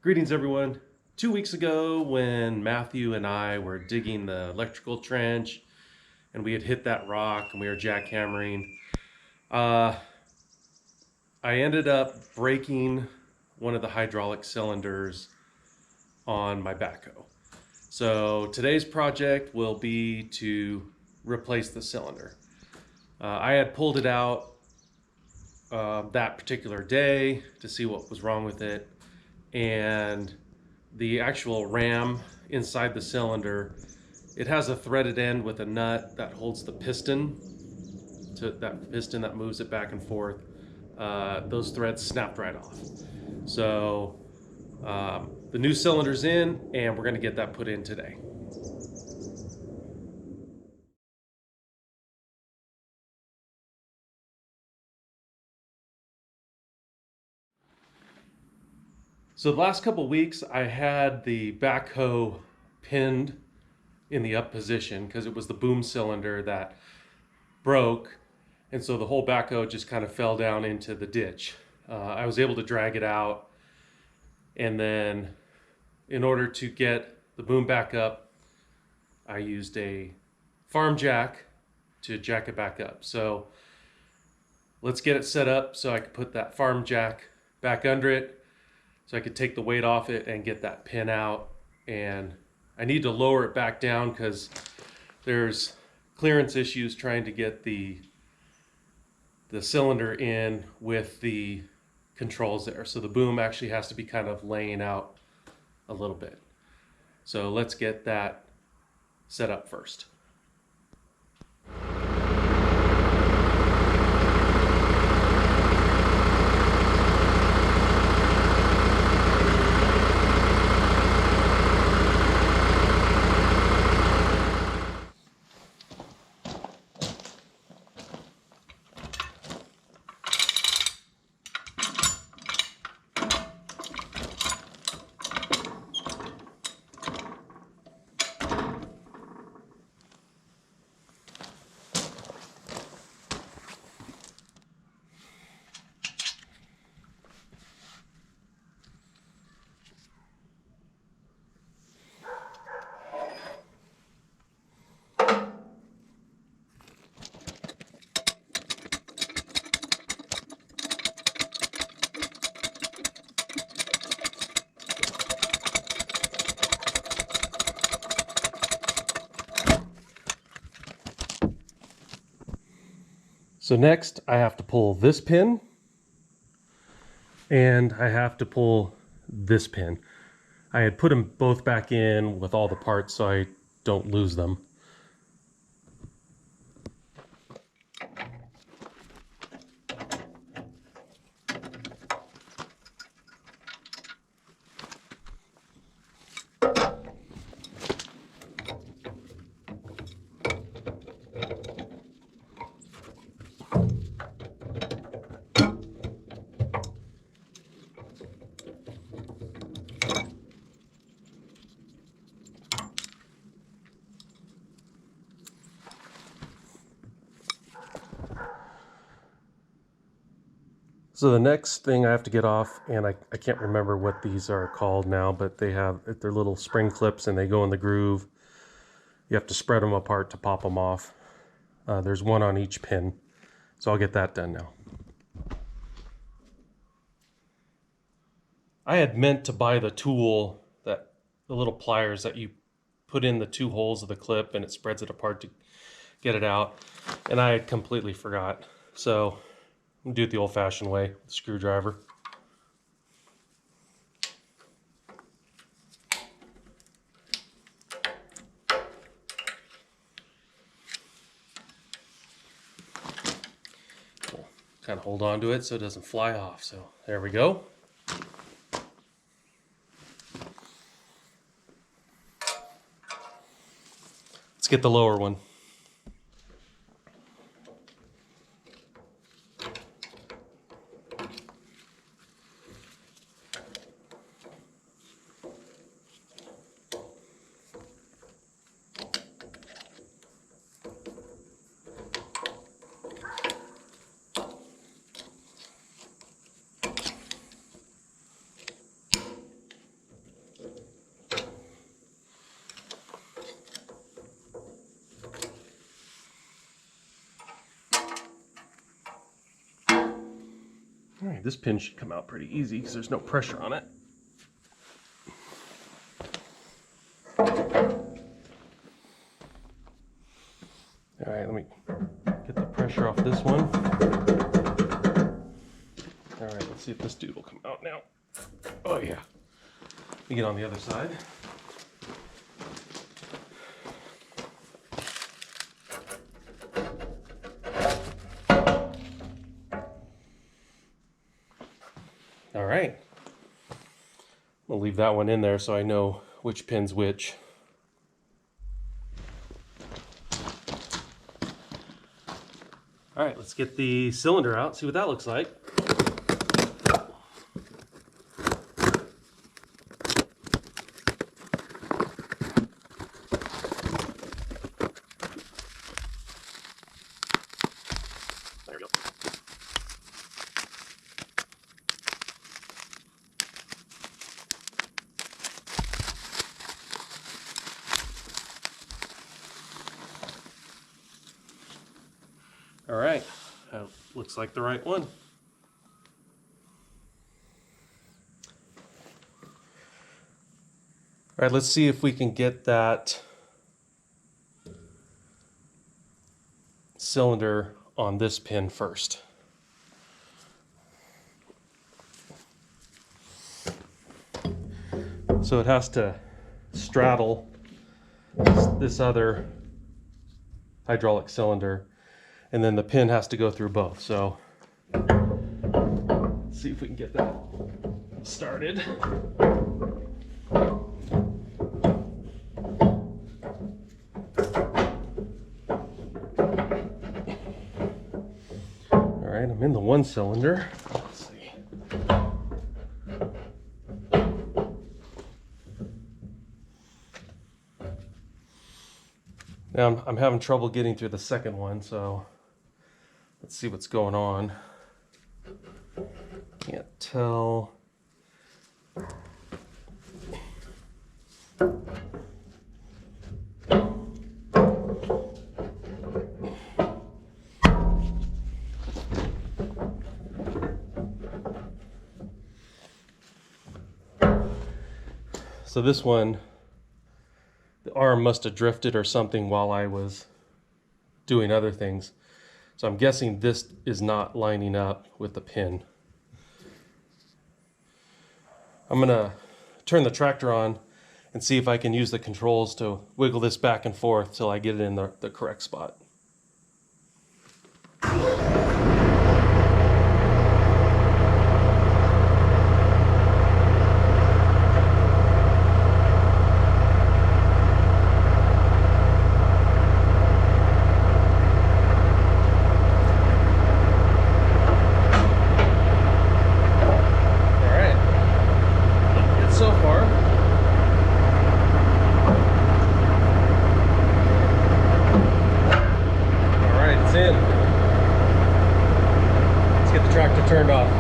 Greetings, everyone. 2 weeks ago, when Matthew and I were digging the electrical trench and we had hit that rock and we were jackhammering, I ended up breaking one of the hydraulic cylinders on my backhoe. So today's project will be to replace the cylinder. I had pulled it out that particular day to see what was wrong with it, and the actual ram inside the cylinder, it has a threaded end with a nut that holds the piston, that moves it back and forth. Those threads snapped right off. So the new cylinder's in, and we're going to get that put in today. So the last couple weeks, I had the backhoe pinned in the up position because it was the boom cylinder that broke, and so the whole backhoe just kind of fell down into the ditch. I was able to drag it out, and then in order to get the boom back up, I used a farm jack to jack it back up. So let's get it set up so I could put that farm jack back under it, so I could take the weight off it and get that pin out. And I need to lower it back down because there's clearance issues trying to get the cylinder in with the controls there. So the boom actually has to be kind of laying out a little bit. So let's get that set up first. So next I have to pull this pin, and I have to pull this pin. I had put them both back in with all the parts so I don't lose them. So the next thing I have to get off, and I can't remember what these are called now, but they're little spring clips and they go in the groove. You have to spread them apart to pop them off. There's one on each pin, so I'll get that done now. I had meant to buy the tool, the little pliers that you put in the two holes of the clip and it spreads it apart to get it out, and I had completely forgot. So I'm gonna do it the old-fashioned way, with a screwdriver. We'll kind of hold on to it so it doesn't fly off. So there we go. Let's get the lower one. this pin should come out pretty easy because there's no pressure on it. All right, let me get the pressure off this one. All right, let's see if this dude will come out now. Oh yeah. Let me get on the other side. All right. I'll leave that one in there so I know which pin's which. All right, let's get the cylinder out, see what that looks like. There we go. All right, that looks like the right one. All right, let's see if we can get that cylinder on this pin first. So it has to straddle this other hydraulic cylinder, and then the pin has to go through both. So let's see if we can get that started. All right, I'm in the one cylinder. Let's see. Now I'm having trouble getting through the second one, so let's see what's going on. Can't tell. So this one, the arm must have drifted or something while I was doing other things. So I'm guessing this is not lining up with the pin. I'm gonna turn the tractor on and see if I can use the controls to wiggle this back and forth till I get it in the correct spot. Tractor turned off.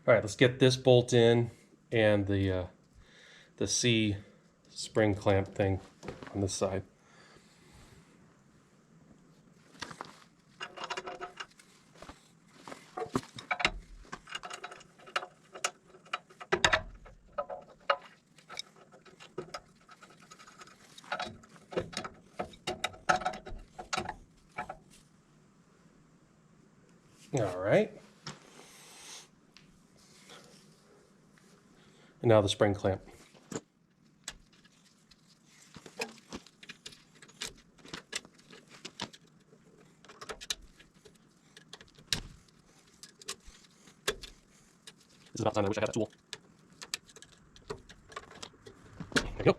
All right, let's get this bolt in and the C spring clamp thing on this side. All right. And now the spring clamp. This is about time I wish I had a tool. There we go.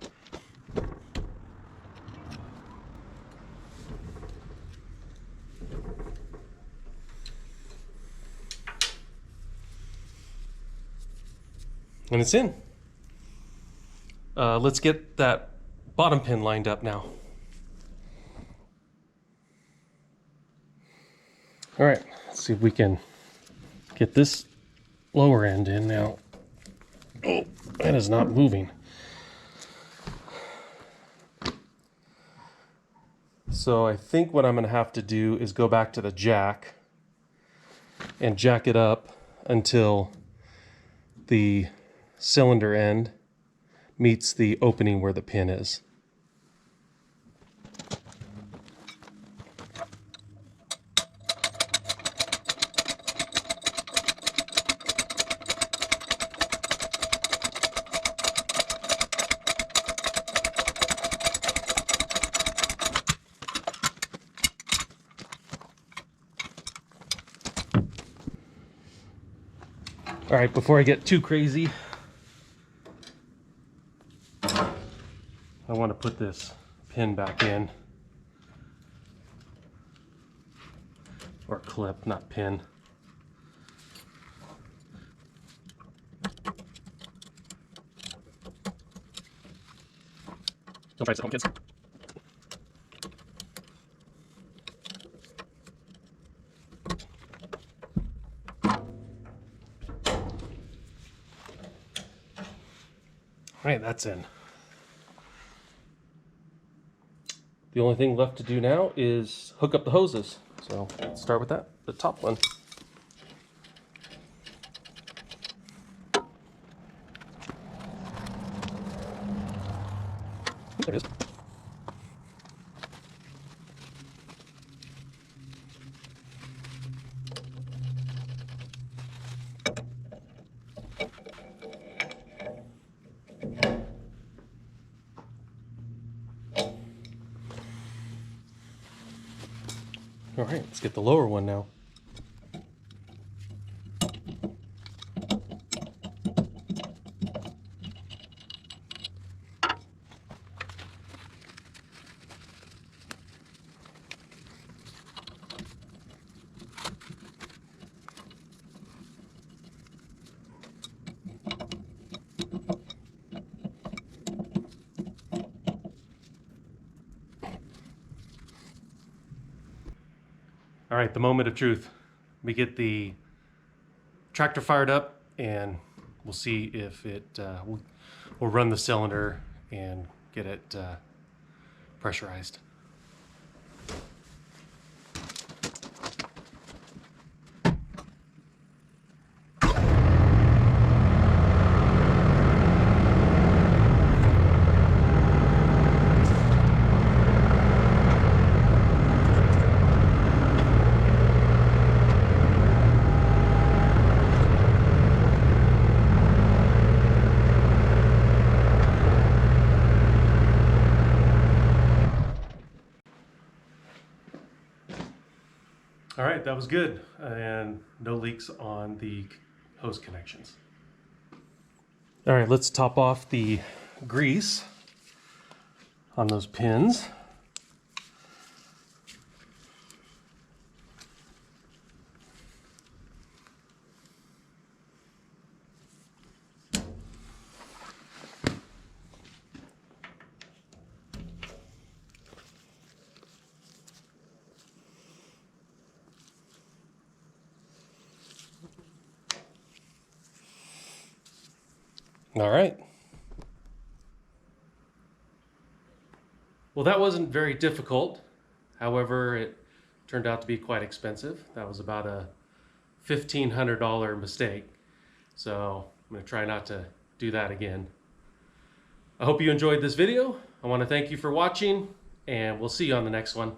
And it's in. Let's get that bottom pin lined up now. All right, let's see if we can get this lower end in now. Oh, that is not moving. So I think what I'm going to have to do is go back to the jack and jack it up until the cylinder end meets the opening where the pin is. All right, before I get too crazy, I want to put this pin back in. Or clip, not pin. Don't try this at home, kids. All right, that's in. The only thing left to do now is hook up the hoses. So let's start with that, the top one. There it is. All right, let's get the lower one now. All right, the moment of truth. We get the tractor fired up and we'll see if it, we'll run the cylinder and get it pressurized. All right, that was good, and no leaks on the hose connections. All right, let's top off the grease on those pins. All right. Well, that wasn't very difficult. However, it turned out to be quite expensive. That was about a $1,500 mistake. So I'm gonna try not to do that again. I hope you enjoyed this video. I want to thank you for watching, and we'll see you on the next one.